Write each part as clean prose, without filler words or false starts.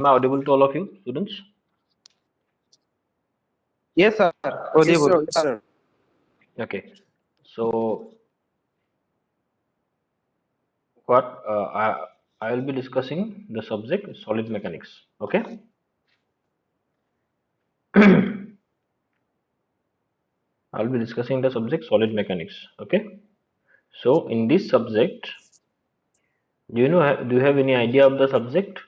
Am I audible to all of you, students? Yes, sir. Yes, Audible. sir. Yes, sir. Okay. So what I will be discussing the subject solid mechanics. Okay. I'll be discussing the subject solid mechanics. Okay. So in this subject, do you have any idea of the subject?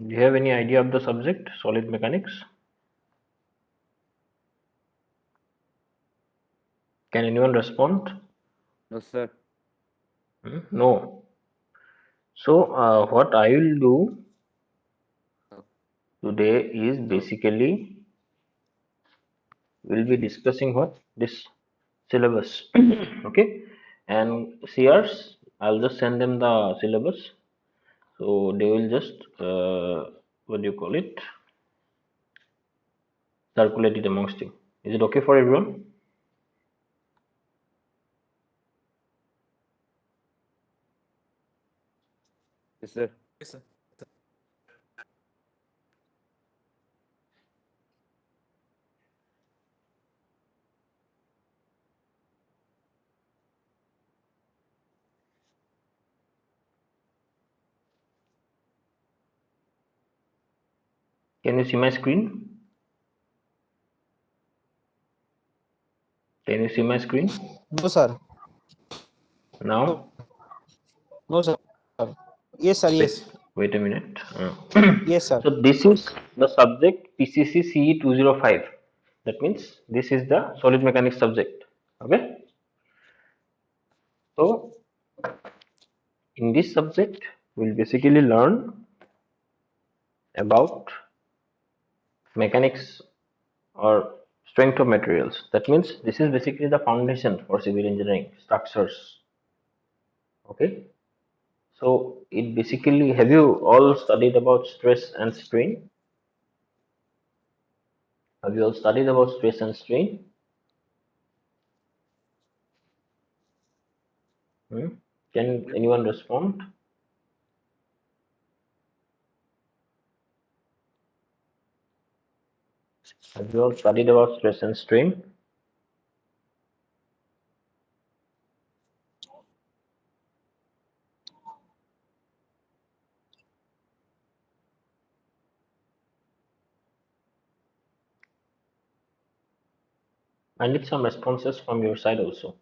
Do you have any idea of the subject solid mechanics? Can anyone respond? No, sir. No. So what I will do today is basically we'll be discussing what this syllabus. Okay, and CRs, I'll just send them the syllabus, so they will just what do you call it, circulate it amongst you. Is it okay for everyone? Yes, sir. Yes, sir. Can you see my screen? Can you see my screen No, sir. now? No, sir. Yes, sir. Wait, Yes. wait a minute. Yes, sir. So this is the subject PCC CE 205. That means this is the solid mechanics subject. Okay. So in this subject, we'll basically learn about mechanics or strength of materials. That means this is basically the foundation for civil engineering structures. Okay. So it basically, have you all studied about stress and strain? Have you all studied about stress and strain? Hmm? Can anyone respond? Have you all studied about stress and strain? I need some responses from your side also.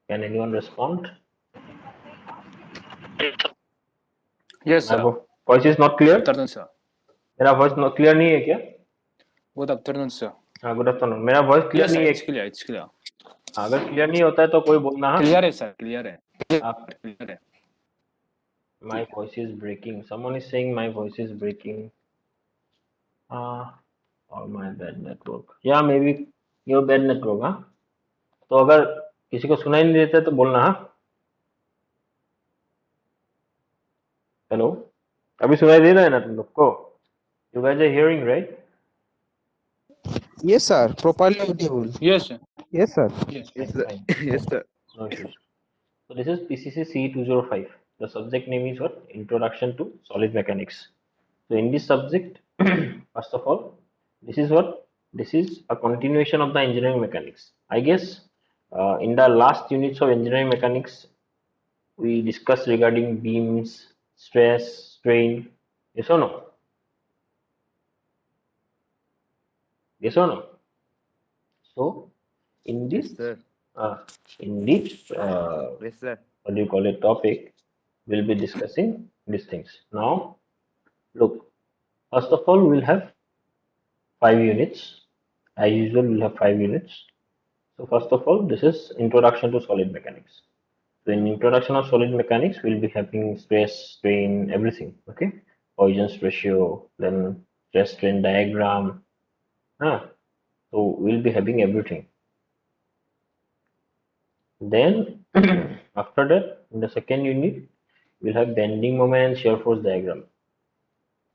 Can anyone respond? Yes, My sir. voice is not clear? Afternoon, sir. मेरा voice clear नहीं है क्या? Good afternoon, sir. हाँ, good afternoon. मेरा voice clear Yes, sir. नहीं है? It's clear. It's clear. अगर clear नहीं होता है तो कोई बोलना. हाँ, Clear है, sir. Clear है. आप. Clear है. My voice is breaking. Someone is saying my voice is breaking. Or my bad network. Yeah, maybe your bad network. हाँ, तो अगर किसी को सुनाई नहीं देता है तो बोलना. हाँ, हेलो, अभी सुनाई दे रहा है ना तुम लोग को? You guys are hearing, right? Yes, sir. Properly audible. Yes, sir. Yes, sir. Yes. Yes, Fine, sir. fine. Yes, sir. No issues. So this is PCC CE 205. The subject name is what? Introduction to Solid Mechanics. So in this subject, first of all, this is what? This is a continuation of the engineering mechanics. I guess in the last units of engineering mechanics, we discussed regarding beams, stress, strain. Yes or no? Yes or no? So in this, Yes, sir. uh, in this, Yes, sir. what do you call it, topic, we'll be discussing these things. Now, look, first of all, we'll have 5 units. As usual, we'll have 5 units. So first of all, this is introduction to solid mechanics. So in introduction of solid mechanics, we'll be having stress, strain, everything. Okay, Poisson's ratio, then stress strain diagram. So we'll be having everything. Then after that, in the second unit, we'll have bending moment and shear force diagram.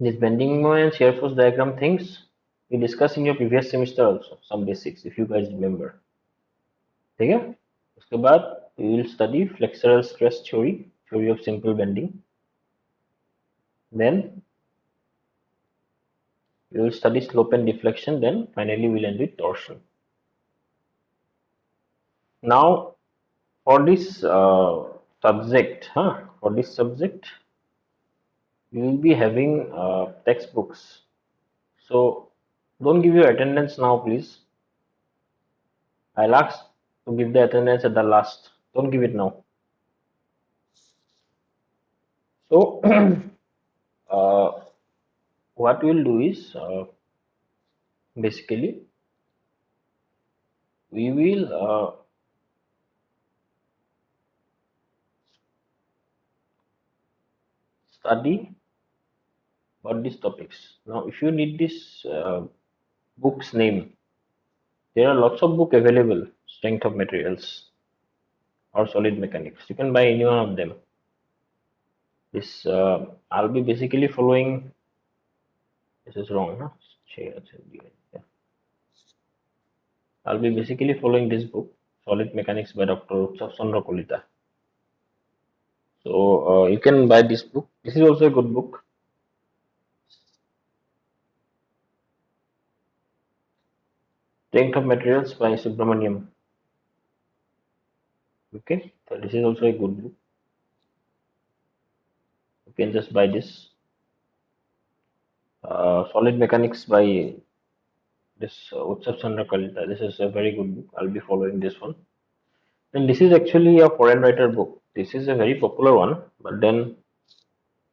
This bending moment and shear force diagram things we discussed in your previous semester also, some basics if you guys remember. ठीक है? उसके बाद we will study flexural stress theory, theory of simple bending. then we will study slope and deflection, then finally we'll end with torsion. Now for this subject, we will be having textbooks. So don't give your attendance now, please. I'll ask to give the attendance at the last. Don't give it now. So uh, what we'll do is basically we will study about these topics. Now, if you need this book's name, there are lots of book available. Strength of materials or solid mechanics. You can buy any one of them. This I'll be basically following. This is wrong, huh? Yeah. I'll be basically following this book, Solid Mechanics by Dr. Utsav Chandra Kolita. So you can buy this book. This is also a good book. Strength of Materials by Subramaniam. Okay, so this is also a good book. You can just buy this. Solid Mechanics by this Utsav Chandra Kalita. This is a very good book. I'll be following this one. And this is actually a foreign writer book. This is a very popular one, but then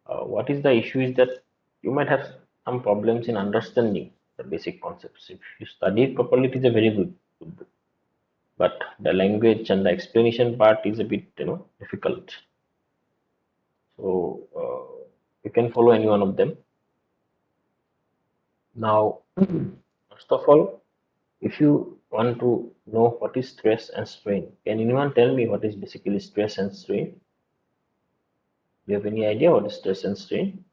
what is the issue is that you might have some problems in understanding the basic concepts. If you study it properly, it is a very good book. But the language and the explanation part is a bit, difficult. So you can follow any one of them. Now, first of all, if you want to know what is stress and strain, can anyone tell me what is basically stress and strain? Do you have any idea what is stress and strain?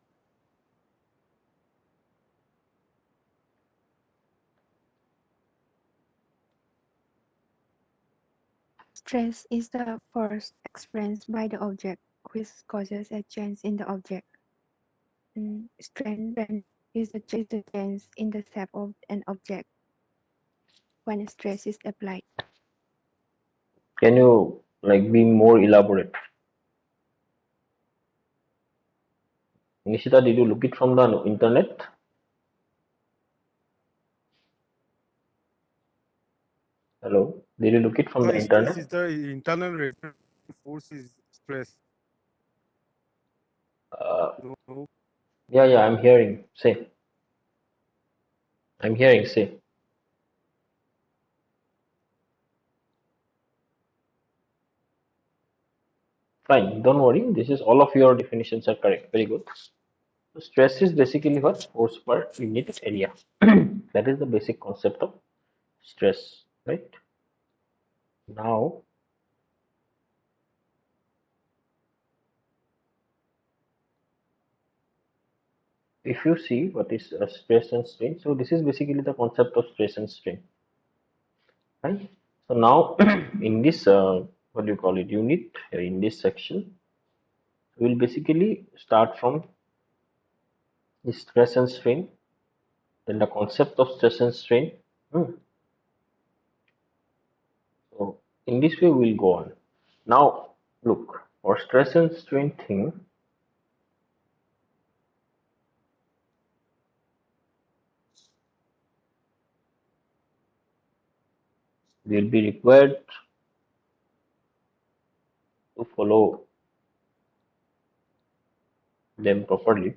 Stress is the force experienced by the object which causes a change in the object. Strain then is the change in the shape of an object when stress is applied. Can you be more elaborate? Nishita, did you look it from the internet? Hello, did you look it from the The stress internet? is the internal return force is stress. Uh, No, yeah, I'm hearing. Say, I'm hearing. Say. Fine, don't worry. This is all of your definitions are correct. Very good. So stress is basically what? Force per unit area. That is the basic concept of stress, right? Now, if you see what is stress and strain, so this is basically the concept of stress and strain, right? So now, in this what do you call it unit in this section, we'll basically start from the stress and strain, then the concept of stress and strain. Hmm. So in this way, we'll go on. Now, look, for stress and strain thing, we'll be required to follow them properly.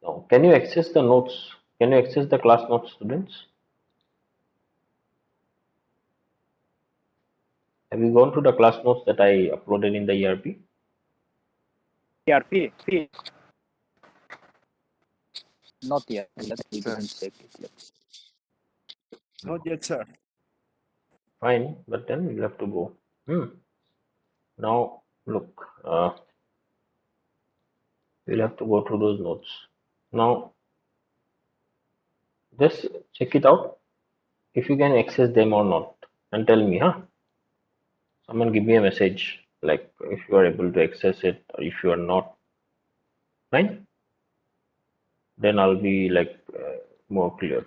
Now, can you access the notes? Can you access the class notes, students? Have you gone to the class notes that I uploaded in the ERP? ERP? Not yet. We sir. didn't check it yet. Not yet, sir. Fine, but then you have to go. Now, look, we'll have to go through those notes. Now, just check it out if you can access them or not and tell me, huh? Someone give me a message like if you are able to access it or if you are not. Fine? Then I'll be like more clear.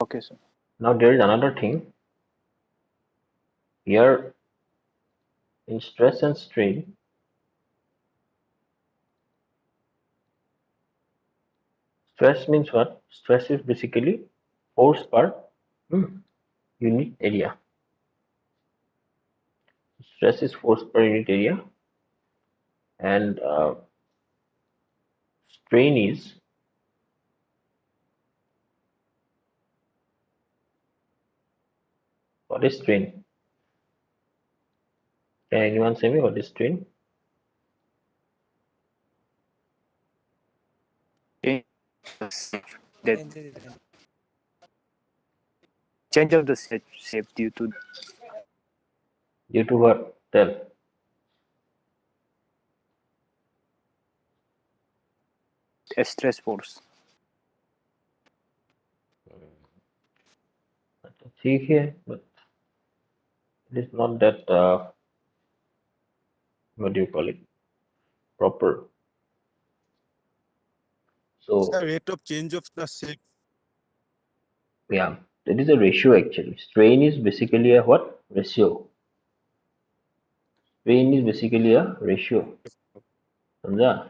Okay, sir. Now there is another thing here in stress and strain. Stress means what? Stress is basically force per unit area. Stress is force per unit area, and strain is what is strain? Can anyone say me what is strain? Change the shape that change of the shape due to Due to what? Tell. a stress force. See here, but it is not that what do you call it? Proper. So The rate of change of the shape. yeah, that is a ratio actually. Strain is basically a what? Ratio. Strain is basically a ratio. समझा?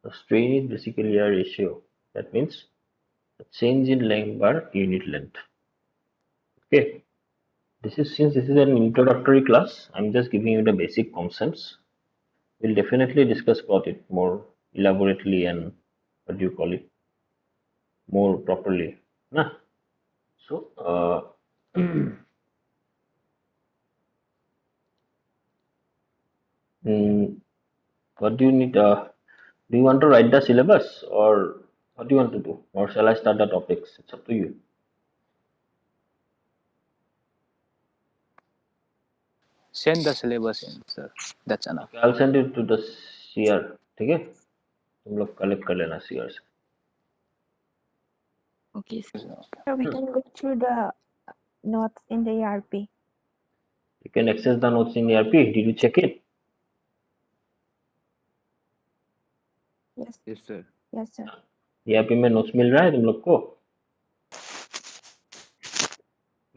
The strain is basically a ratio. That means the change in length per unit length. Okay. Since this is an introductory class, I'm just giving you the basic concepts. We'll definitely discuss about it more elaborately and what do you call it? More properly. Nah. So what do you need? Do you want to write the syllabus or what do you want to do? Or shall I start the topics? It's up to you. Send the syllabus in, sir. That's enough. Okay, I'll send it to the CR. ठीक है? तुम लोग collect कर लेना CR से. Okay, so Okay. we can go through the notes in the ERP. You can access the notes in ERP. Did you check it? Yes, Yes, sir. yes, sir. ERP में notes मिल रहा है तुम लोग को?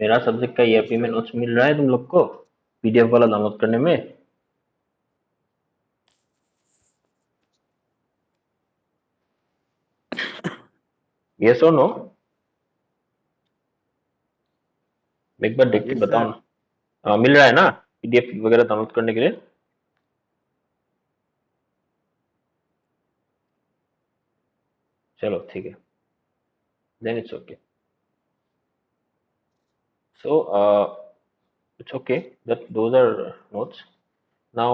मेरा subject का ERP में notes मिल रहा है तुम लोग को? PDF वाला डाउनलोड करने में? Yes or no? एक बार देख के Yes, बताओ sir. ना. मिल रहा है ना PDF वगैरह डाउनलोड करने के लिए? चलो ठीक है. Then it's okay. So it's okay that those are notes. Now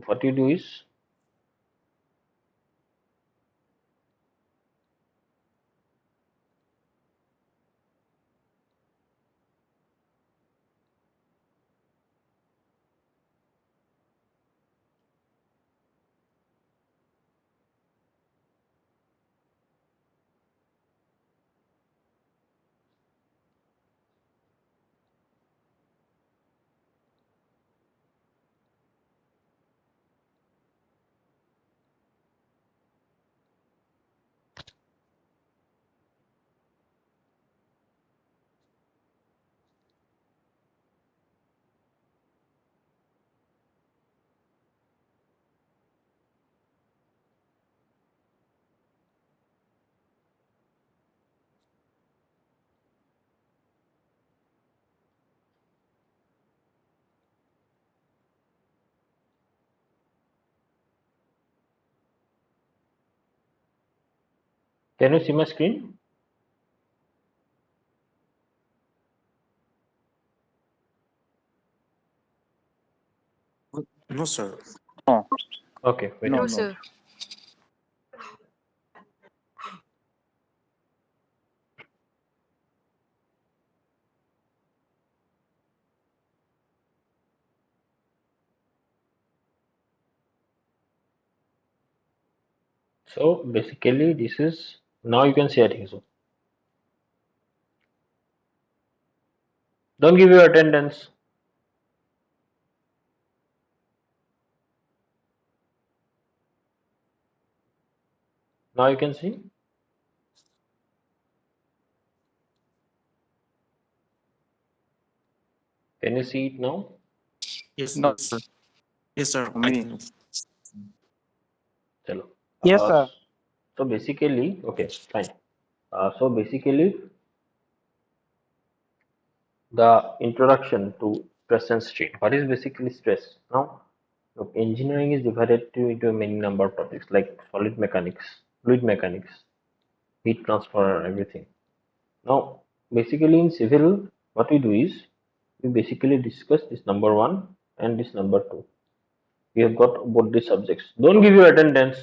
what you do is can you see my screen? No, sir. No, Okay, wait. no, No, no. sir. So basically this is now you can see I think so. Don't give your attendance. Now you can see. Can you see it now? Yes, No, sir. Yes, sir. for I me. can. Chalo. Yes, sir. So basically, okay, fine. So basically, the introduction to stress and strain. What is basically stress? Now, look, engineering is divided into many number of topics like solid mechanics, fluid mechanics, heat transfer, everything. Now, basically in civil, what we do is we basically discuss this number one and this number two. We have got both these subjects. Don't give your attendance.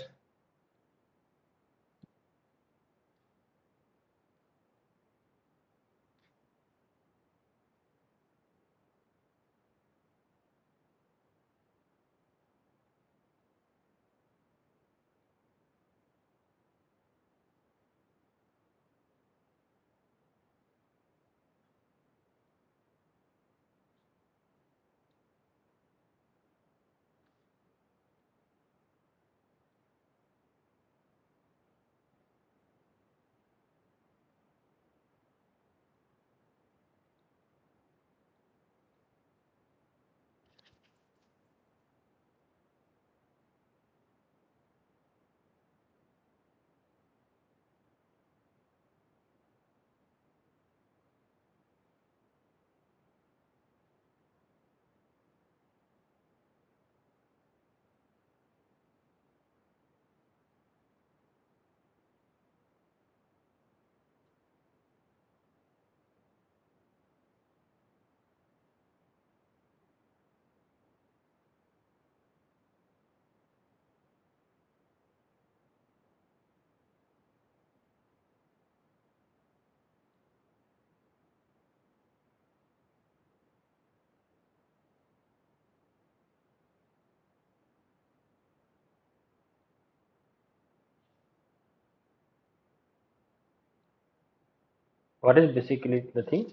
What is basically the thing?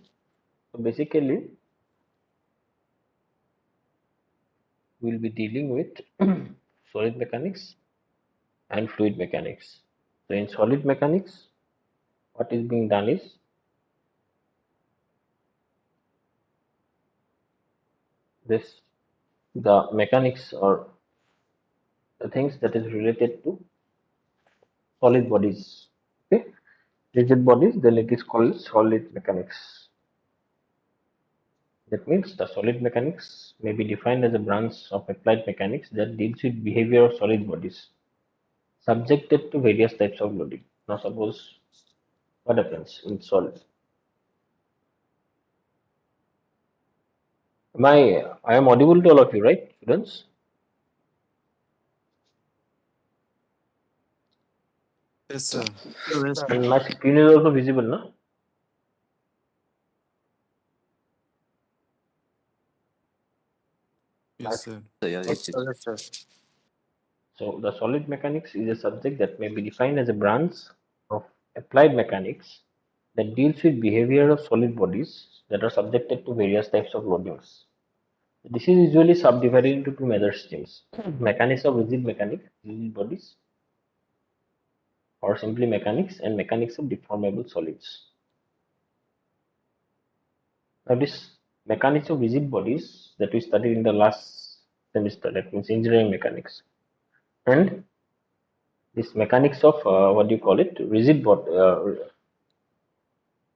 So basically, we'll be dealing with solid mechanics and fluid mechanics. So in solid mechanics, what is being done is this the mechanics or the things that is related to solid bodies. Okay, rigid bodies, then it is called solid mechanics. That means the solid mechanics may be defined as a branch of applied mechanics that deals with behavior of solid bodies subjected to various types of loading. Now suppose what happens in solid. I am audible to all of you, right, students? Yes, sir. Yes, sir. And my screen is also visible, no? My, Yes, sir. Yeah, okay. yes, yes. Yes, sir. So the solid mechanics is a subject that may be defined as a branch of applied mechanics that deals with behavior of solid bodies that are subjected to various types of loadings. This is usually subdivided into two major streams: mechanics of rigid bodies, or simply mechanics, and mechanics of deformable solids. Now, this mechanics of rigid bodies that we studied in the last semester, that means engineering mechanics, and this mechanics of what do you call it,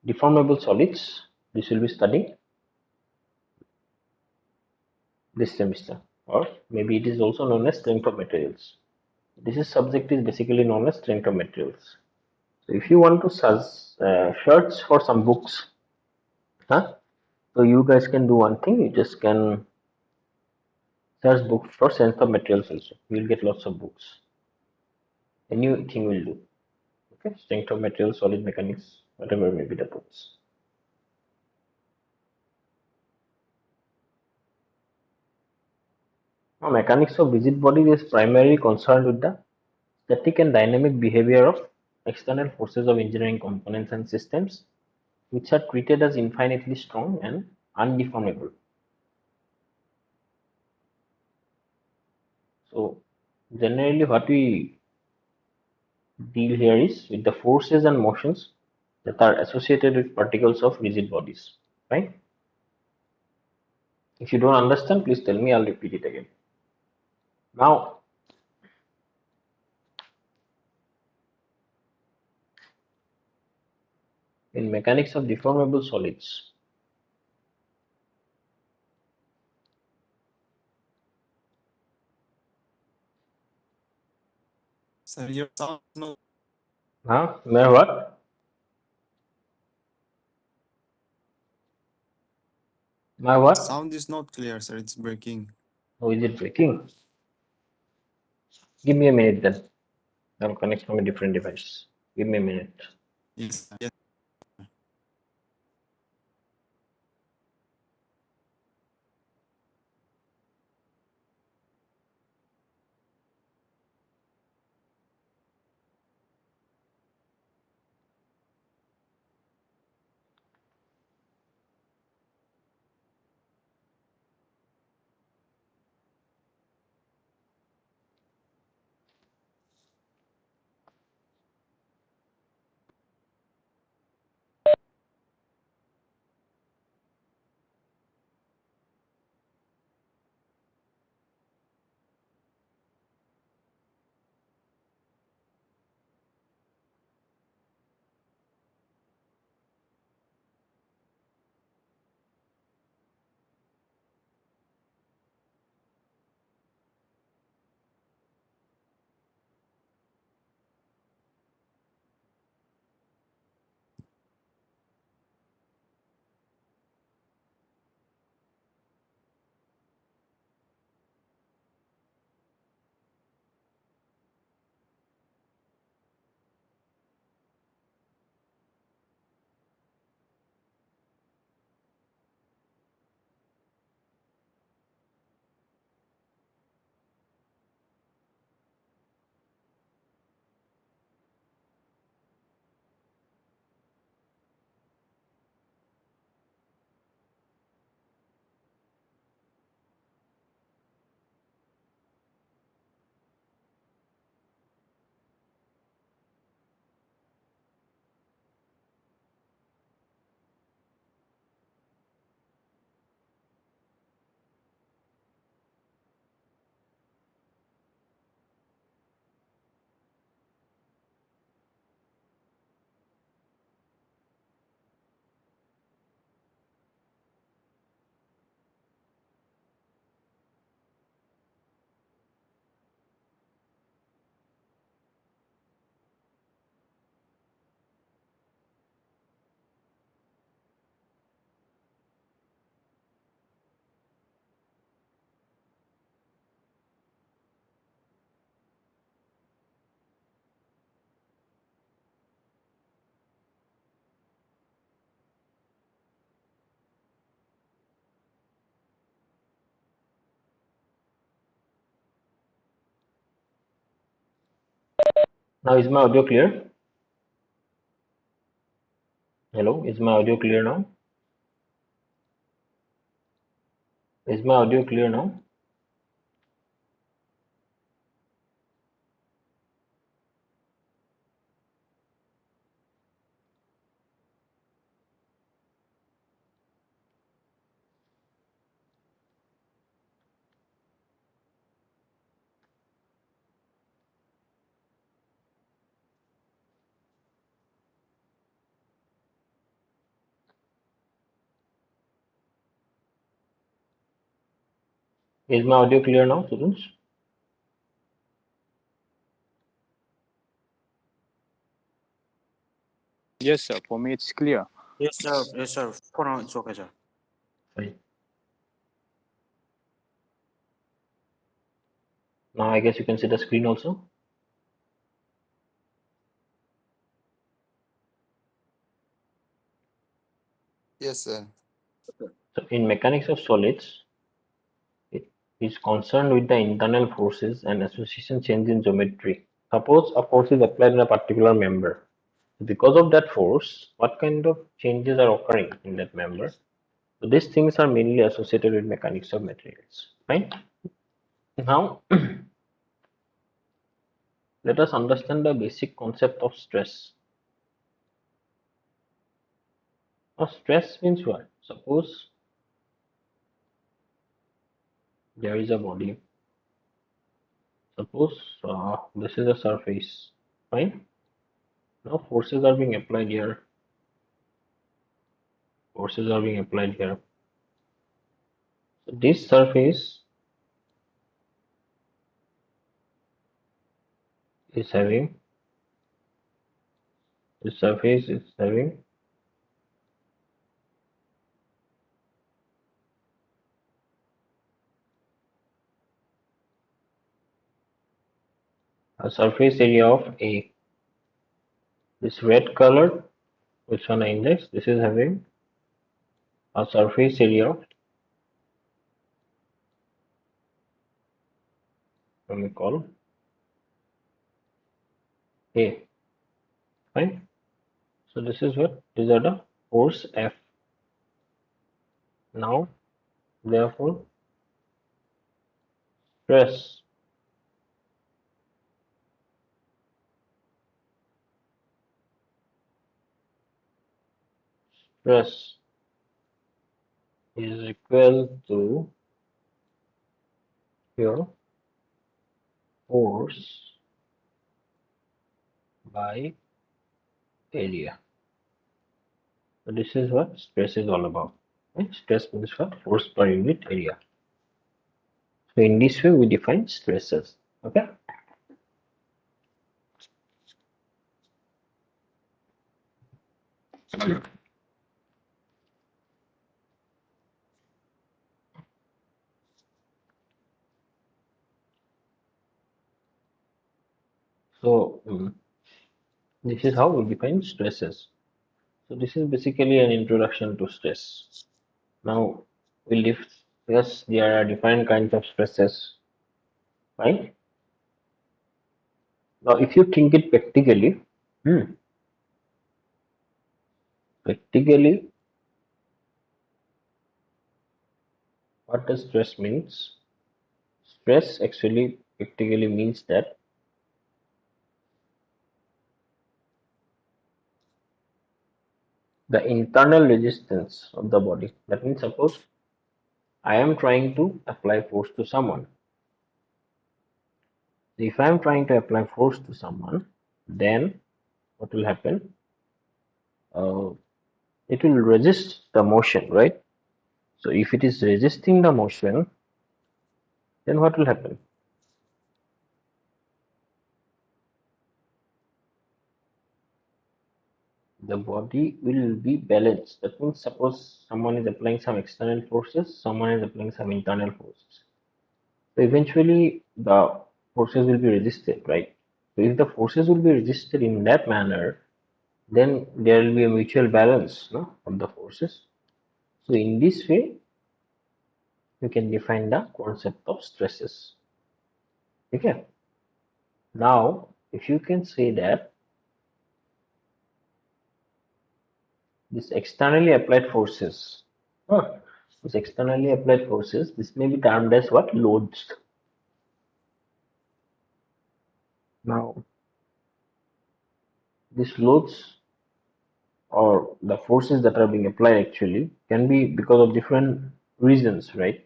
deformable solids. This will be studying this semester, or maybe it is also known as strength of materials. This is subject is basically known as strength of materials. So if you want to search for some books, huh? So you guys can do one thing. You just can search books for strength of materials also. You will get lots of books. Anything will do. Okay, strength of materials, solid mechanics, whatever may be the books. Now, mechanics of rigid bodies is primarily concerned with the static and dynamic behavior of external forces of engineering components and systems, which are treated as infinitely strong and undeformable. So, generally, what we deal here is with the forces and motions that are associated with particles of rigid bodies, right? If you don't understand, please tell me, I'll repeat it again. Now, in mechanics of deformable solids, Sir, your sound no may what? My what? sound is not clear, sir. It's breaking. Oh, is it breaking? Give me a minute then. I'll connect from a different device. Give me a minute. Yes, yes. Now, is my audio clear? Hello, is my audio clear now? Is my audio clear now? Is my audio clear now, students? Yes, sir. For me, it's clear. Yes, sir. Yes, sir. For now, it's okay, sir. Fine. Now, I guess you can see the screen also. Yes, sir. So, in mechanics of solids, it is concerned with the internal forces and association change in geometry. Suppose a force is applied in a particular member. Because of that force, what kind of changes are occurring in that member? So these things are mainly associated with mechanics of materials, right? Now, Let us understand the basic concept of stress. Now, stress means what? Suppose there is a body. Suppose this is a surface. Fine. Now forces are being applied here. Forces are being applied here. So this surface is having this surface is having a surface area of A. This red color, which one I index, this is having a surface area of, let me call A. Fine. So this is what? These are the force F. Now, therefore, stress stress is equal to your force by area. So this is what stress is all about. Right? Stress means what? Force per unit area. So in this way we define stresses. Okay. So this is how we define stresses. So this is basically an introduction to stress. Now we discuss there are different kinds of stresses. Right? Now if you think it practically what does stress means? Stress actually practically means that the internal resistance of the body. That means suppose I am trying to apply force to someone. If I am trying to apply force to someone, then what will happen? Uh, it will resist the motion, right? So if it is resisting the motion, then what will happen? The body will be balanced. That means suppose someone is applying some external forces, someone is applying some internal forces. So eventually the forces will be resisted, right? So if the forces will be resisted in that manner, then there will be a mutual balance, no, of the forces. So in this way, you can define the concept of stresses. Okay. Now, if you can say that this externally applied forces, huh, this externally applied forces, this may be termed as what? Loads. Now, these loads or the forces that are being applied actually can be because of different reasons, right?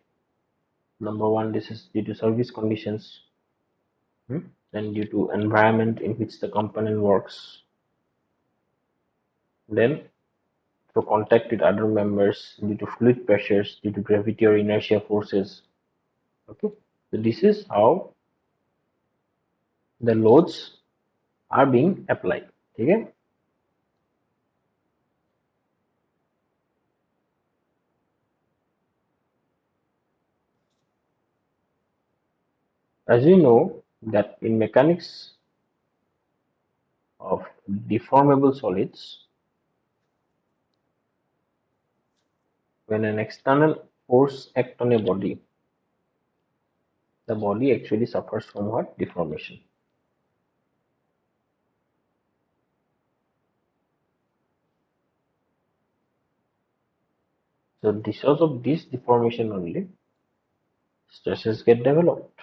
Number one, this is due to service conditions, and due to environment in which the component works. Then through contact with other members, due to fluid pressures, due to gravity or inertia forces. Okay, so this is how the loads are being applied. Okay, as we know that in mechanics of deformable solids, when an external force acts on a body, the body actually suffers from what? Deformation. So because of this deformation only, stresses get developed.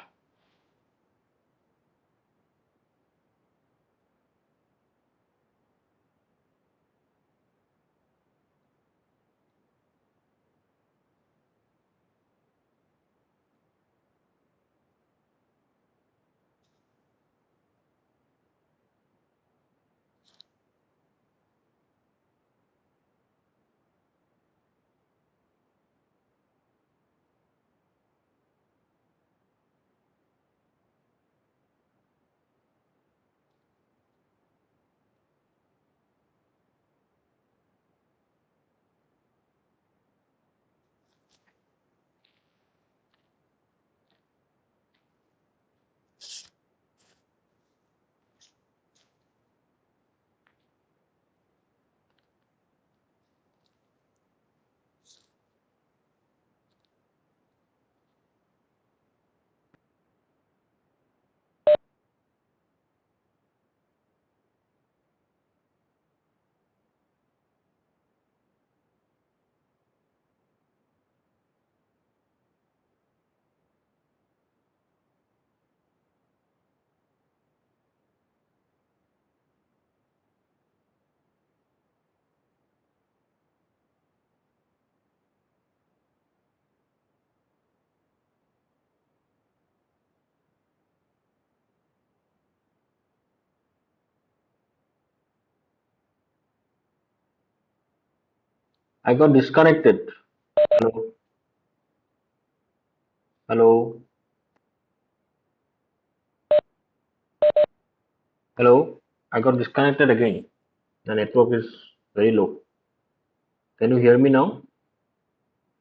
I got disconnected. Hello. Hello. Hello. I got disconnected again. The network is very low. Can you hear me now?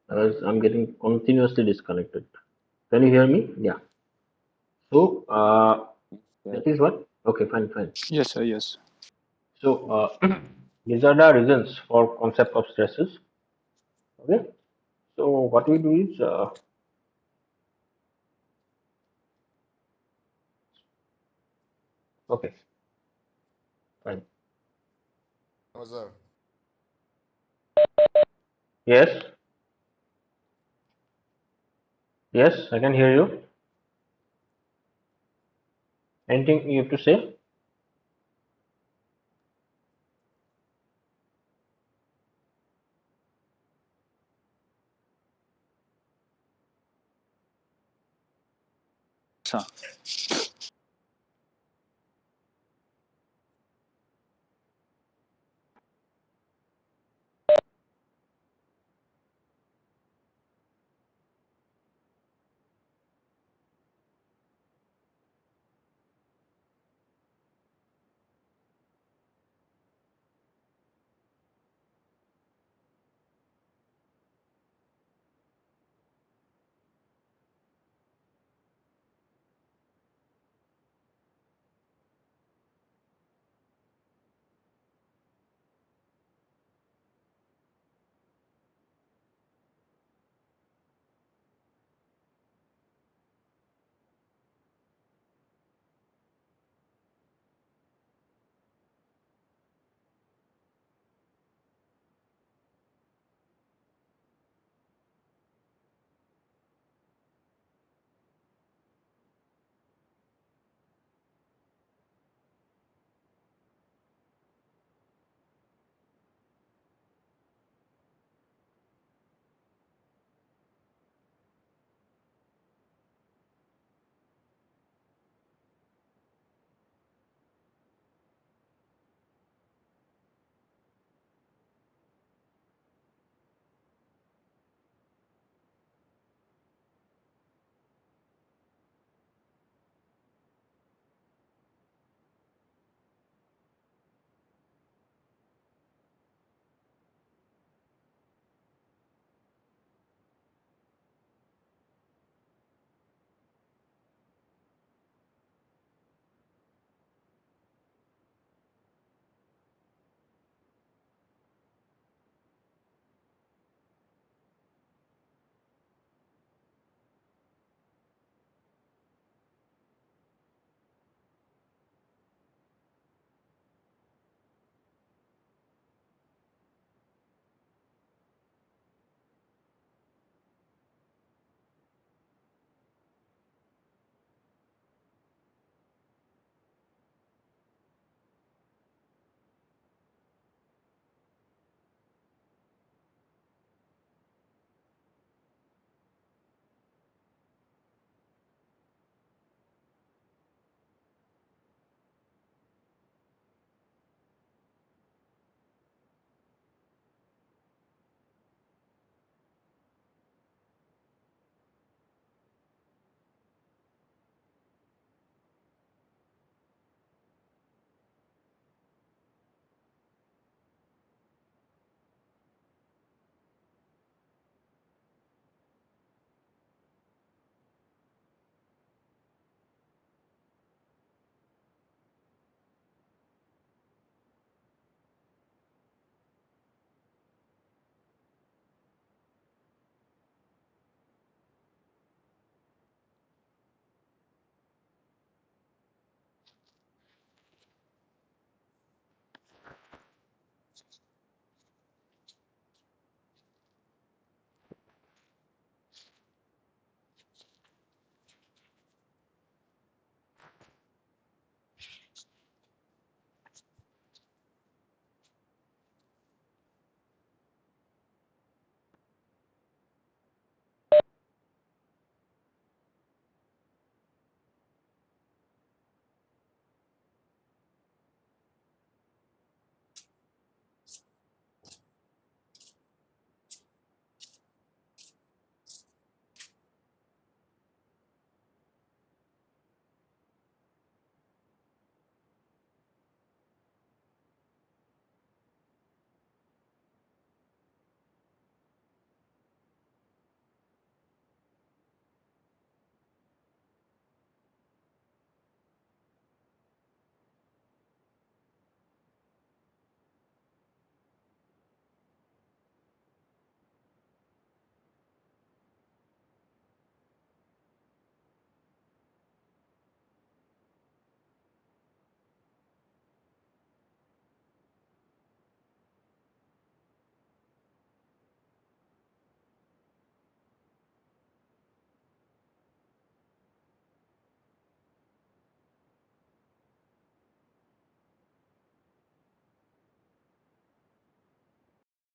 I'm getting continuously disconnected. Can you hear me? Yeah. So Sir. that is what? Okay, fine, fine. Yes, sir. Yes. So these are the reasons for concept of stresses. Okay. So what we do is okay, fine. No, sir. Yes, yes, I can hear you. Anything you have to say? Sir.